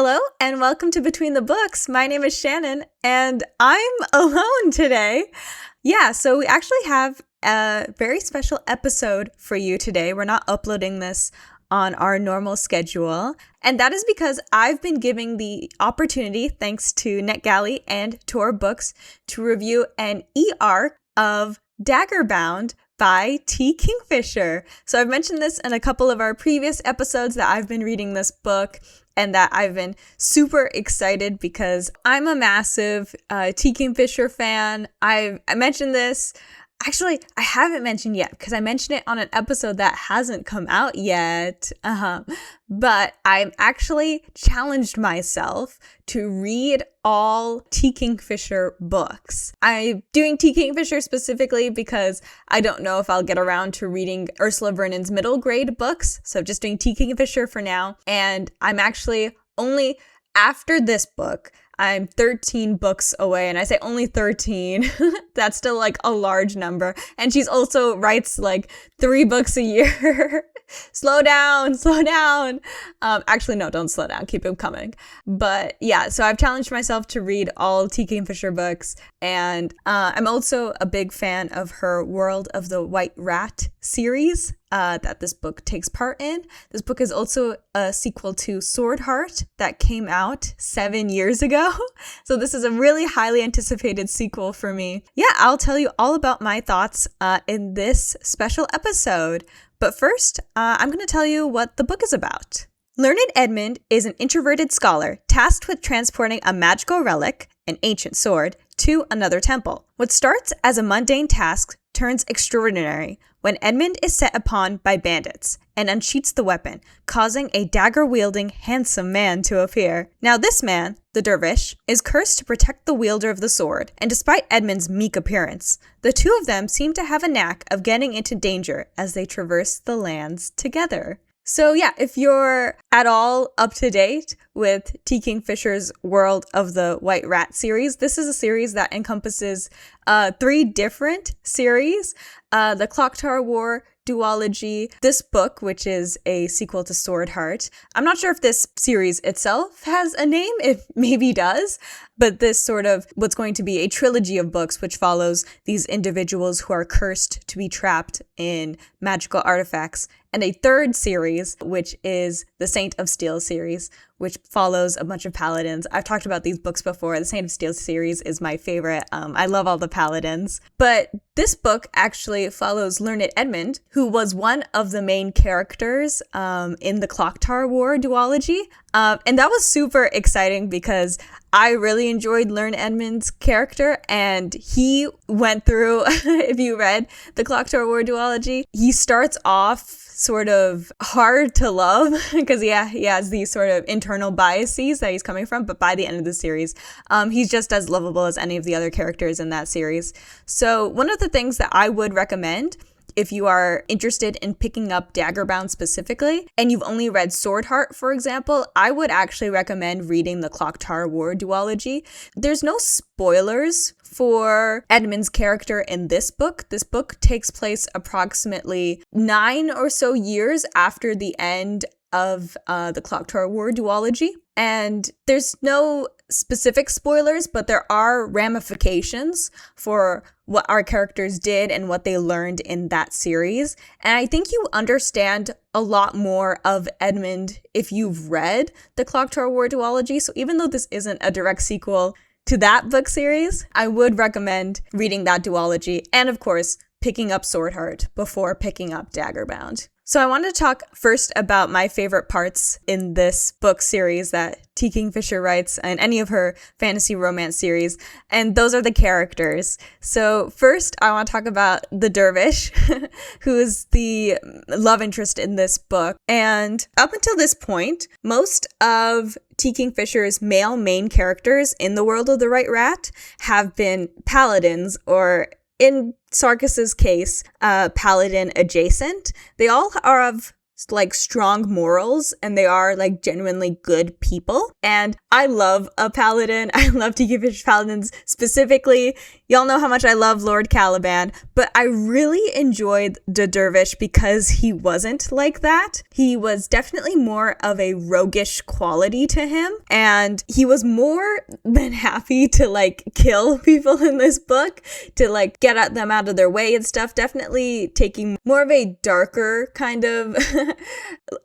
Hello and welcome to Between the Books. My name is Shannon and I'm alone today. So we actually have a very special episode for you today. We're not uploading this on our normal schedule, and that is because I've been giving the opportunity, thanks to Netgalley and Tor Books, to review an eARC of Daggerbound by Kingfisher. So I've mentioned this in a couple of our previous episodes that I've been reading this book and that I've been super excited because I'm a massive Kingfisher fan. I mentioned this. Actually, I haven't mentioned yet because I mentioned it on an episode that hasn't come out yet. But I've actually challenged myself to read all Kingfisher books. I'm doing Kingfisher specifically because I don't know if I'll get around to reading Ursula Vernon's middle grade books. So just doing Kingfisher for now. And I'm actually only after this book, I'm 13 books away, and I say only 13. That's still like a large number. And she's also writes like 3 books a year. Slow down. Actually, no, don't slow down. Keep them coming. But yeah, so I've challenged myself to read all Kingfisher books. And I'm also a big fan of her World of the White Rat series that this book takes part in. This book is also a sequel to Swordheart that came out 7 years ago. So this is a really highly anticipated sequel for me. Yeah, I'll tell you all about my thoughts in this special episode. But first, I'm going to tell you what the book is about. Learned Edmund is an introverted scholar tasked with transporting a magical relic, an ancient sword, to another temple. What starts as a mundane task turns extraordinary when Edmund is set upon by bandits and unsheaths the weapon, causing a dagger-wielding, handsome man to appear. Now this man, the dervish, is cursed to protect the wielder of the sword, and despite Edmund's meek appearance, the two of them seem to have a knack of getting into danger as they traverse the lands together. So yeah, if you're at all up to date with Kingfisher's World of the White Rat series, this is a series that encompasses 3 different series. The Clock Tower War duology, this book, which is a sequel to Swordheart. I'm not sure if this series itself has a name, it maybe does, but this sort of what's going to be a trilogy of books which follows these individuals who are cursed to be trapped in magical artifacts. And a third series, which is the Saint of Steel series, which follows a bunch of paladins. I've talked about these books before. The Saint of Steel series is my favorite. I love all the paladins. But this book actually follows Learned Edmund, who was one of the main characters in the Clock Tower War duology. And that was super exciting because I really enjoyed Learned Edmund's character, and he went through, if you read the Clock Tower War duology, he starts off sort of hard to love because he has these sort of internal biases that he's coming from, but by the end of the series, he's just as lovable as any of the other characters in that series. So one of the things that I would recommend if you are interested in picking up Daggerbound specifically, and you've only read Swordheart, for example, I would actually recommend reading the Clock Tower War duology. There's no spoilers for Edmund's character in this book. This book takes place approximately 9 or so years after the end of the Clock Tower War duology. And there's no specific spoilers, but there are ramifications for what our characters did and what they learned in that series. And I think you understand a lot more of Edmund if you've read the Clock Tower War duology. So even though this isn't a direct sequel to that book series, I would recommend reading that duology and, of course, picking up Swordheart before picking up Daggerbound. So I want to talk first about my favorite parts in this book series that Kingfisher writes and any of her fantasy romance series, and those are the characters. So first, I want to talk about the dervish, who is the love interest in this book. And up until this point, most of Kingfisher's male main characters in the World of the White Rat have been paladins, or in Sarkis's case, paladin adjacent. They all are of like strong morals, and they are like genuinely good people. And I love a paladin. I love Kingfisher paladins specifically. Y'all know how much I love Lord Caliban, but I really enjoyed the Dervish because he wasn't like that. He was definitely more of a roguish quality to him, and he was more than happy to like kill people in this book, to like get at them out of their way and stuff, definitely taking more of a darker kind of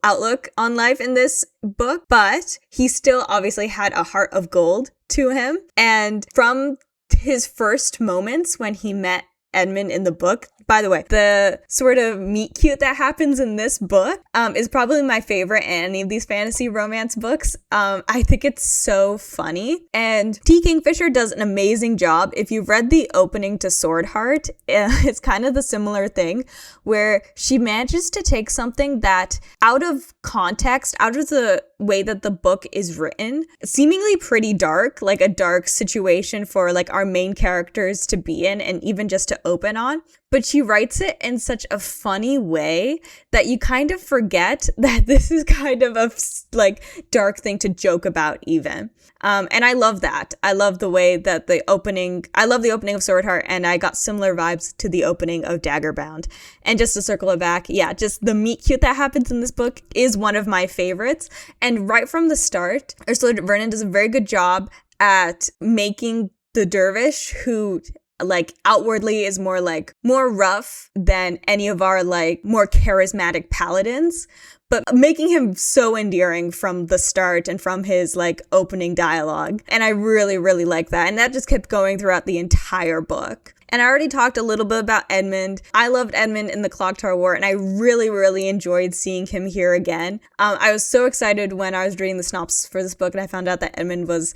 outlook on life in this book, but he still obviously had a heart of gold to him. And from his first moments when he met Edmund in the book, by the way, the sort of meet cute that happens in this book is probably my favorite in any of these fantasy romance books. I think it's so funny. And T. Kingfisher does an amazing job. If you've read the opening to Swordheart, it's kind of the similar thing where she manages to take something that out of context, out of the way that the book is written, seemingly pretty dark, like a dark situation for like our main characters to be in and even just to open on. But she writes it in such a funny way that you kind of forget that this is kind of a like dark thing to joke about even. And I love that. I love the way that I love the opening of Swordheart, and I got similar vibes to the opening of Daggerbound. And just to circle it back, yeah, just the meet cute that happens in this book is one of my favorites. And right from the start, Ursula Vernon does a very good job at making the dervish, who like outwardly is more rough than any of our like more charismatic paladins, but making him so endearing from the start and from his like opening dialogue. And I really, really like that. And that just kept going throughout the entire book. And I already talked a little bit about Edmund. I loved Edmund in the Clock Tower War, and I really, really enjoyed seeing him here again. I was so excited when I was reading the synopsis for this book and I found out that Edmund was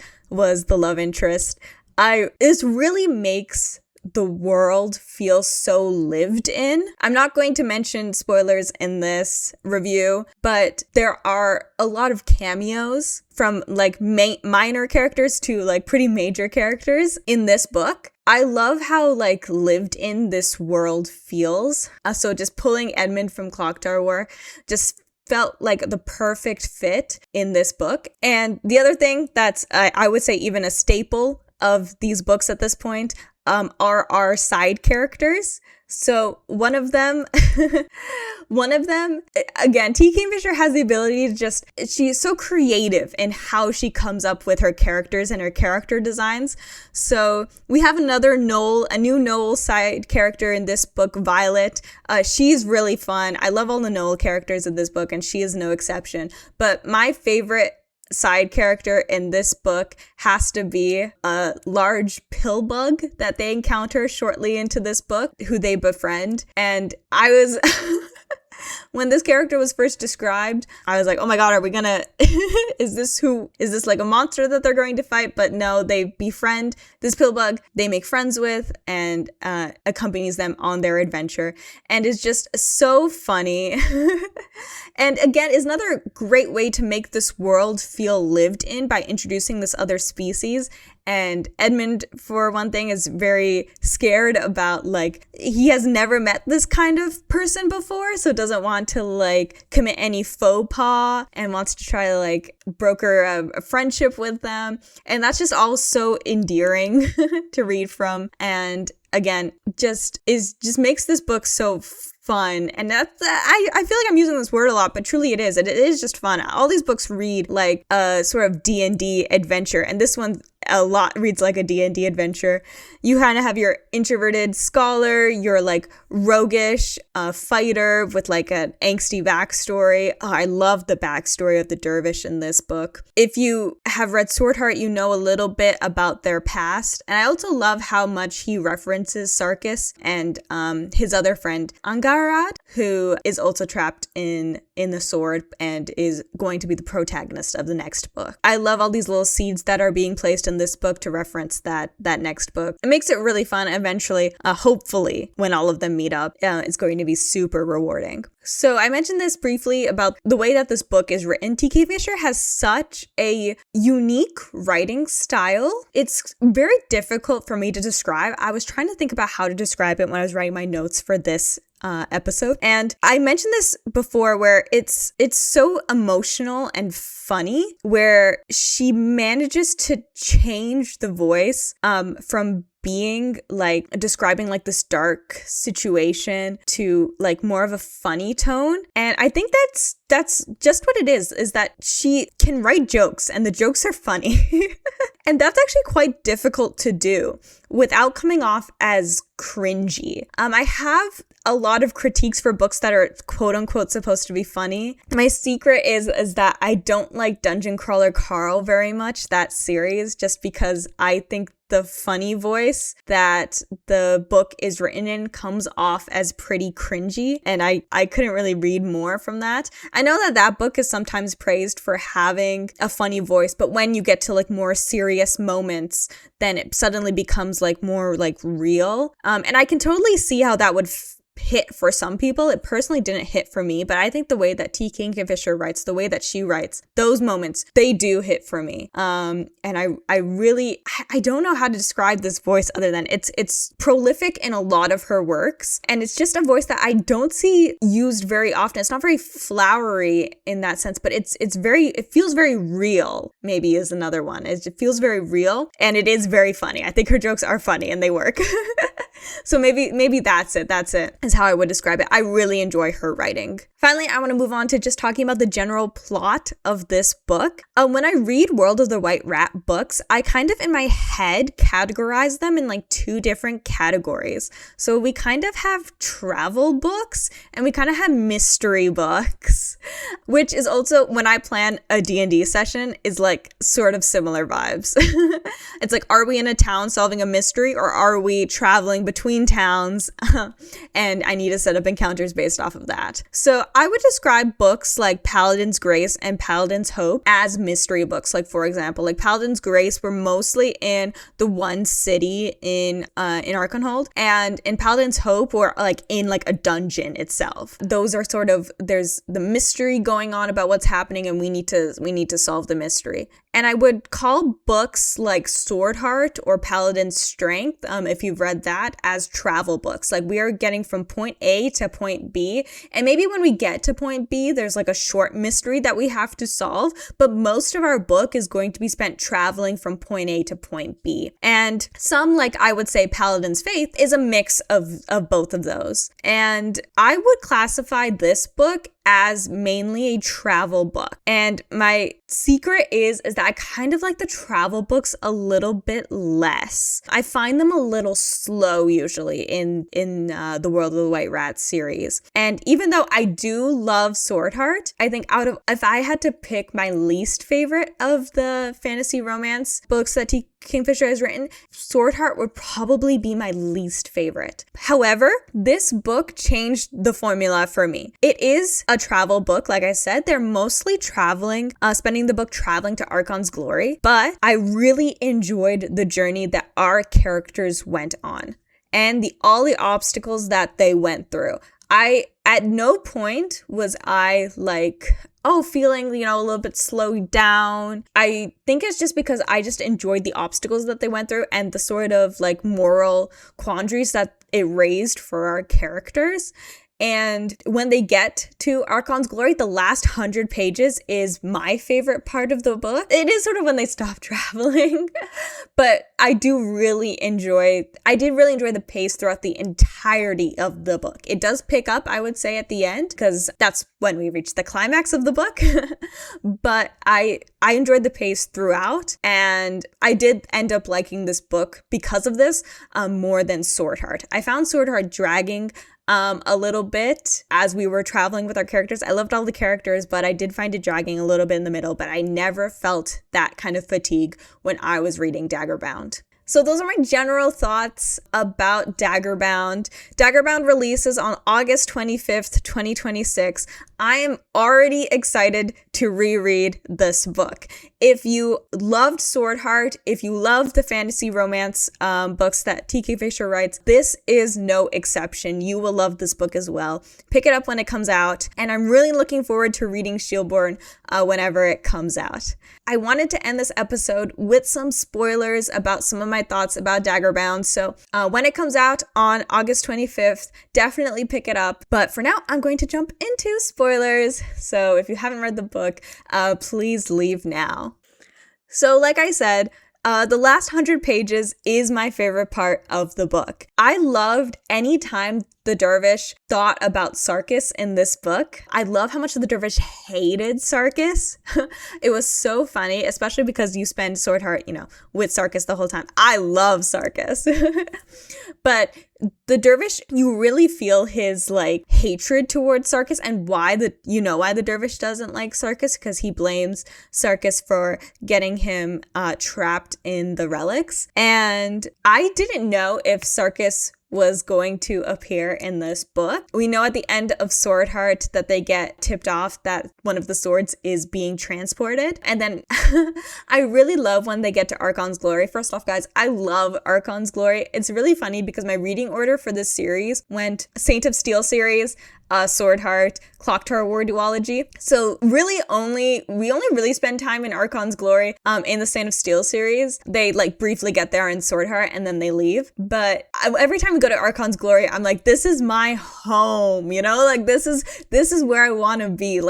the love interest. This really makes the world feel so lived in. I'm not going to mention spoilers in this review, but there are a lot of cameos from like minor characters to like pretty major characters in this book. I love how like lived in this world feels. So just pulling Edmund from Clock Tower War just felt like the perfect fit in this book. And the other thing that's, I would say, even a staple of these books at this point are our side characters. So one of them, again, T. Kingfisher has the ability to she's so creative in how she comes up with her characters and her character designs. So we have a new Noel side character in this book, Violet. She's really fun. I love all the Noel characters in this book, and she is no exception. But my favorite side character in this book has to be a large pill bug that they encounter shortly into this book, who they befriend. And I was when this character was first described, I was like, oh my god, are we gonna is this like a monster that they're going to fight? But no, they befriend this pill bug they make friends with and accompanies them on their adventure, and is just so funny. And again, is another great way to make this world feel lived in by introducing this other species. And Edmund, for one thing, is very scared about, like, he has never met this kind of person before, so doesn't want to, like, commit any faux pas and wants to try to, like, broker a friendship with them. And that's just all so endearing to read from. And again, just makes this book so fun. And that's I feel like I'm using this word a lot, but truly it is. It is just fun. All these books read like a sort of D&D adventure, and this one a lot reads like a D&D adventure. You kind of have your introverted scholar, your like roguish fighter with like an angsty backstory. Oh, I love the backstory of the dervish in this book. If you have read Swordheart, you know a little bit about their past. And I also love how much he references Sarkis and his other friend Angarad, who is also trapped in the sword and is going to be the protagonist of the next book. I love all these little seeds that are being placed in this book to reference that next book. It makes it really fun. Eventually, hopefully, when all of them meet up, it's going to be super rewarding. So I mentioned this briefly about the way that this book is written. T. Kingfisher has such a unique writing style. It's very difficult for me to describe. I was trying to think about how to describe it when I was writing my notes for this episode. And I mentioned this before where it's so emotional and funny, where she manages to change the voice from being like describing like this dark situation to like more of a funny tone. And I think that's just what it is that she can write jokes and the jokes are funny. And that's actually quite difficult to do without coming off as cringy. I have a lot of critiques for books that are quote unquote supposed to be funny. My secret is that I don't like Dungeon Crawler Carl very much, that series, just because I think the funny voice that the book is written in comes off as pretty cringy, and I couldn't really read more from that. I know that book is sometimes praised for having a funny voice, but when you get to like more serious moments, then it suddenly becomes like more like real. And I can totally see how that would hit for some people. It personally didn't hit for me, but I think the way that T. Kingfisher writes, the way that she writes, those moments, they do hit for me. And I really don't know how to describe this voice other than it's prolific in a lot of her works, and it's just a voice that I don't see used very often. It's not very flowery in that sense, but it feels very real, maybe is another one. It feels very real, and it is very funny. I think her jokes are funny and they work. So maybe that's it. That's it, is how I would describe it. I really enjoy her writing. Finally, I want to move on to just talking about the general plot of this book. When I read World of the White Rat books, I kind of in my head categorize them in like two different categories. So we kind of have travel books and we kind of have mystery books, which is also when I plan a D&D session is like sort of similar vibes. It's like, are we in a town solving a mystery, or are we traveling between towns? And I need to set up encounters based off of that. So I would describe books like Paladin's Grace and Paladin's Hope as mystery books. Like, for example, like Paladin's Grace were mostly in the one city in Arkenhold, and in Paladin's Hope were like in like a dungeon itself. Those are sort of, there's the mystery going on about what's happening, and we need to solve the mystery. And I would call books like Swordheart or Paladin's Strength, if you've read that, as travel books. Like, we are getting from point A to point B, and maybe when we get to point B, there's like a short mystery that we have to solve, but most of our book is going to be spent traveling from point A to point B. And some, like I would say Paladin's Faith, is a mix of both of those. And I would classify this book as mainly a travel book. And my secret is that I kind of like the travel books a little bit less. I find them a little slow usually in the World of the White Rat series. And even though I do love Swordheart, I think if I had to pick my least favorite of the fantasy romance books that T. Kingfisher has written, Swordheart would probably be my least favorite. However, this book changed the formula for me. It is a travel book, like I said. They're mostly traveling, spending the book traveling to Archon's Glory, but I really enjoyed the journey that our characters went on and all the obstacles that they went through. At no point was I like, feeling, a little bit slowed down. I think it's just because I just enjoyed the obstacles that they went through and the sort of like moral quandaries that it raised for our characters. And when they get to Archon's Glory, the last 100 pages is my favorite part of the book. It is sort of when they stop traveling, but I did really enjoy the pace throughout the entirety of the book. It does pick up, I would say, at the end, because that's when we reach the climax of the book. But I enjoyed the pace throughout, and I did end up liking this book because of this more than Swordheart. I found Swordheart dragging a little bit as we were traveling with our characters. I loved all the characters, but I did find it dragging a little bit in the middle, but I never felt that kind of fatigue when I was reading Daggerbound. So those are my general thoughts about Daggerbound. Daggerbound releases on August 25th, 2026. I am already excited to reread this book. if you loved Swordheart, if you loved the fantasy romance books that Kingfisher writes, this is no exception. You will love this book as well. Pick it up when it comes out, and I'm really looking forward to reading Shieldborn whenever it comes out. I wanted to end this episode with some spoilers about some of my thoughts about Daggerbound, so when it comes out on August 25th, definitely pick it up. But for now, I'm going to jump into spoilers, so if you haven't read the book, please leave now. So like I said, the last 100 pages is my favorite part of the book. I loved any time the dervish thought about Sarkis in this book. I love how much the dervish hated Sarkis. It was so funny, especially because you spend Swordheart, with Sarkis the whole time. I love Sarkis. But the dervish, you really feel his hatred towards Sarkis, and why the dervish doesn't like Sarkis, because he blames Sarkis for getting him trapped in the relics. And I didn't know if Sarkis was going to appear in this book. We know at the end of Swordheart that they get tipped off that one of the swords is being transported. And then I really love when they get to Archon's Glory. First off, guys, I love Archon's Glory. It's really funny because my reading order for this series went Saint of Steel series, Swordheart, Clock Tower War duology. So we only really spend time in Archon's Glory in the Saint of Steel series. They briefly get there in Swordheart and then they leave. But every time we go to Archon's Glory, I'm like, this is my home, this is where I want to be.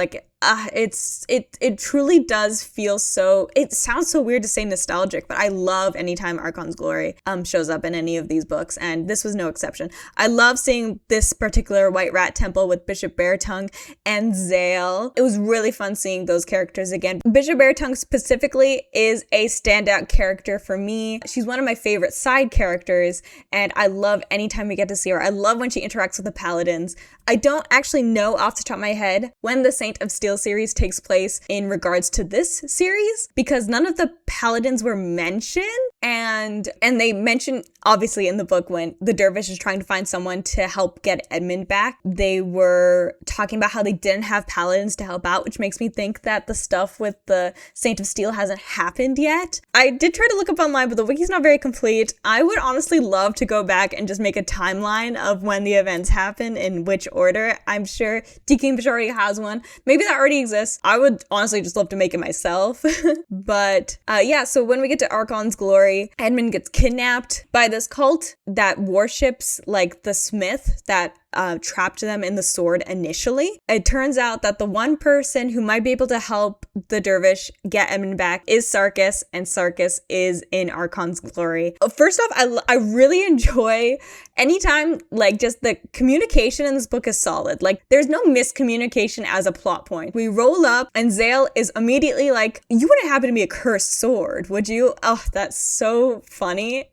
It truly does feel so, it sounds so weird to say nostalgic, but I love anytime Archon's Glory shows up in any of these books, and this was no exception. I love seeing this particular White Rat Temple with Bishop Beartongue and Zale. It was really fun seeing those characters again. Bishop Beartongue specifically is a standout character for me. She's one of my favorite side characters, and I love anytime we get to see her. I love when she interacts with the paladins. I don't actually know off the top of my head when the Saint of Steel series takes place in regards to this series, because none of the paladins were mentioned, and they mention obviously in the book when the dervish is trying to find someone to help get Edmund back, they were talking about how they didn't have paladins to help out, which makes me think that the stuff with the Saint of Steel hasn't happened yet. I did try to look up online, but the wiki's not very complete. I would honestly love to go back and just make a timeline of when the events happen in which order. I'm sure Kingfisher already has one. Maybe that already exists. I would honestly just love to make it myself. But so when we get to Archon's Glory, Edmund gets kidnapped by this cult that worships the smith that trapped them in the sword initially. It turns out that the one person who might be able to help the dervish get Edmund back is Sarkis, and Sarkis is in Archon's Glory. First off, I really enjoy anytime just the communication in this book is solid. There's no miscommunication as a plot point. We roll up and Zale is immediately like, you wouldn't happen to be a cursed sword, would you? Oh, that's so funny.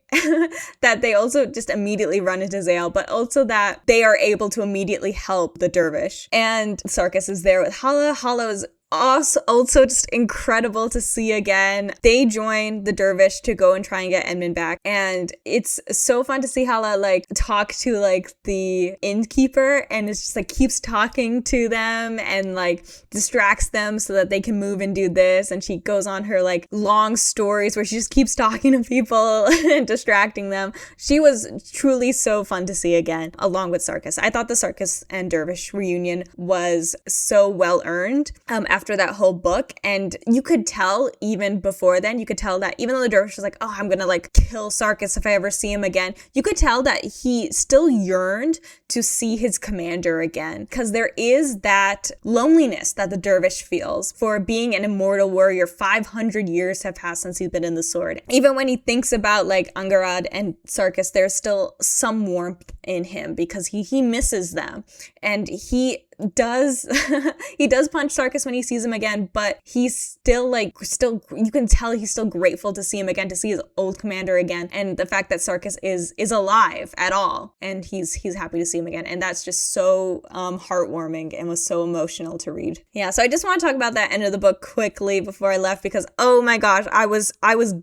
That they also just immediately run into Zale, but also that they are able to immediately help the dervish. And Sarkis is there with Hala. Hala is also just incredible to see again. They join the dervish to go and try and get Edmund back, and it's so fun to see Hala talk to the innkeeper, and it's just keeps talking to them and distracts them so that they can move and do this. And she goes on her long stories where she just keeps talking to people and distracting them. She was truly so fun to see again, along with Sarkis. I thought the Sarkis and dervish reunion was so well earned after that whole book, and you could tell even before then, you could tell that even though the dervish was like, oh, I'm gonna kill Sarkis if I ever see him again, you could tell that he still yearned to see his commander again, because there is that loneliness that the dervish feels for being an immortal warrior. 500 years have passed since he's been in the sword. Even when he thinks about Angarad and Sarkis, there's still some warmth in him because he misses them, and he does punch Sarkis when he sees him again, but he's still you can tell he's still grateful to see him again, to see his old commander again, and the fact that Sarkis is alive at all, and he's happy to see him again, and that's just so heartwarming and was so emotional to read. Yeah, so I just want to talk about that end of the book quickly before I left, because oh my gosh, I was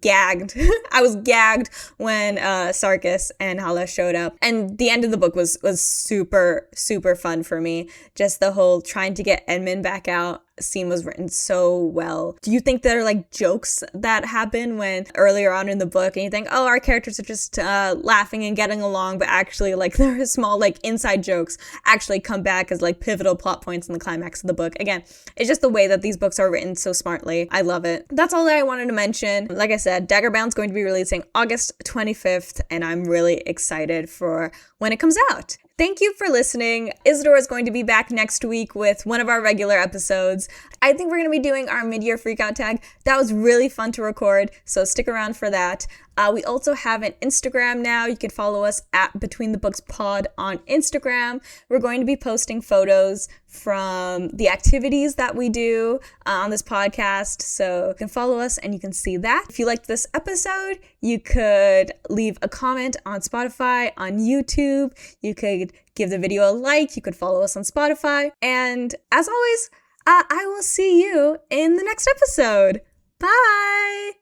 gagged. I was gagged when Sarkis and Hala showed up, and the end of the book was super fun for me. Just the whole trying to get Edmund back out scene was written so well. Do you think there are like jokes that happen when earlier on in the book and you think, oh, our characters are just laughing and getting along, but actually like there are small like inside jokes actually come back as like pivotal plot points in the climax of the book? Again, it's just the way that these books are written so smartly. I love it. That's all that I wanted to mention. Like I said, Daggerbound's going to be releasing August 25th, and I'm really excited for when it comes out. Thank you for listening. Isadora is going to be back next week with one of our regular episodes. I think we're going to be doing our mid-year freakout tag. That was really fun to record, so stick around for that. We also have an Instagram now. You can follow us at betweenthebookspod on Instagram. We're going to be posting photos from the activities that we do on this podcast, so you can follow us and you can see that. If you liked this episode, you could leave a comment on Spotify, on YouTube. You could give the video a like. You could follow us on Spotify. And as always, I will see you in the next episode. Bye!